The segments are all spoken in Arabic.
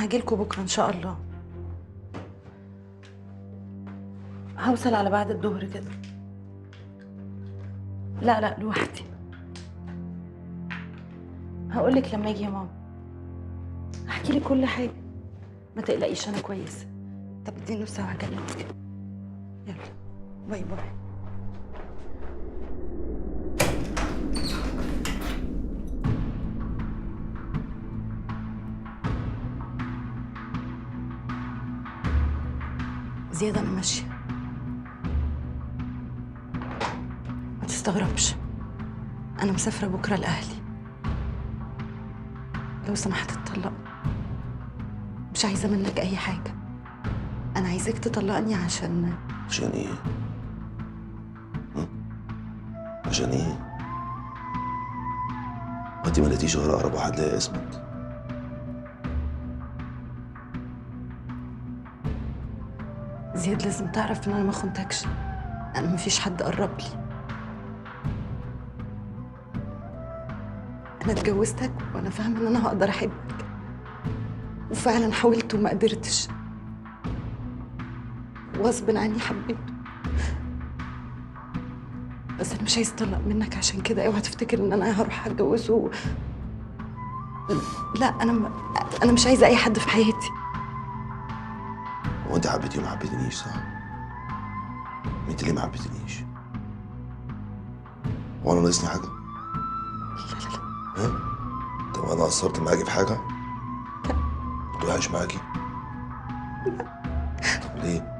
انا هجيلكوا بكره ان شاء الله. هوصل على بعد الظهر كده. لا لا، لوحدي. هقولك لما اجي يا ماما. هحكي لك كل حاجه. ما تقلقيش، انا كويسه. طب اديني نص ساعه هكلمك. يلا، باي باي. زياد انا ماشيه. ما تستغربش، انا مسافره بكره لاهلي. لو سمحت اتطلق. مش عايزه منك اي حاجه. انا عايزاك تطلقني عشان ايه؟ عشان ايه؟ ما انت ما لقيتيش غير اقرب واحد ليا اسمك. زياد لازم تعرف ان انا ما خنتكش. انا مفيش حد قرب لي. انا اتجوزتك وانا فاهمه ان انا هقدر احبك، وفعلا حاولت وما قدرتش. غصب عني حبيته. بس انا مش عايزه اطلق منك، عشان كده اوعى تفتكر ان انا هروح اتجوزه. لا، انا مش عايزه اي حد في حياتي. هو انت حبيتيه وما حبيتنيش صح؟ انت ليه ما حبيتنيش؟ هو انا ناقصني حاجه؟ لا لا لا. ها؟ طب انا قصرت معاكي في حاجه؟ كنت وحش معاكي؟ طب ليه؟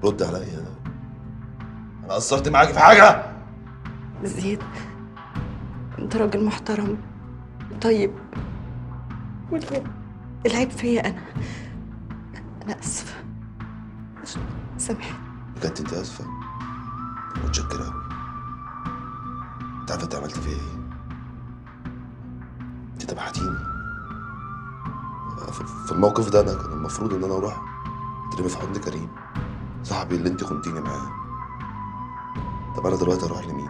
رد عليا. انا قصرت معاكي في حاجه؟ زياد، انت راجل محترم طيب. العيب فيا انا اسفه. سامحني. بجد انت اسفه؟ متشكره قوي. انت عارفه انت عملت فيا ايه؟ انت تبعتيني. في الموقف ده انا كان المفروض ان انا اروح اترمي في حضن كريم صاحبي اللي انت خنتيني معاه. طب انا دلوقتي اروح لمين؟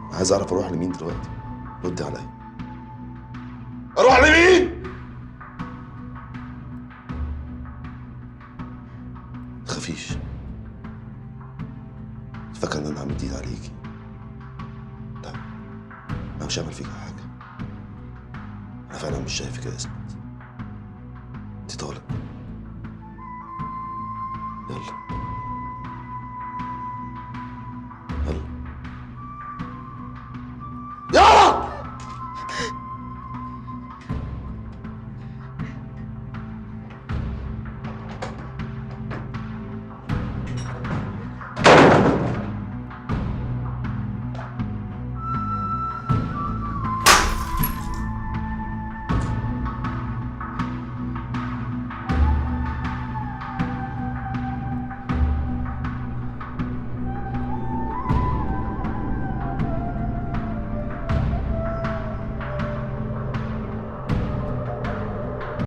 انا عايز اعرف اروح لمين دلوقتي. ردي عليا. اروح لمين؟ متخافيش. فاكره ان انا عملت ايد عليكي؟ لا، انا مش هعمل فيك حاجه. انا فعلا مش شايفك يا اسم.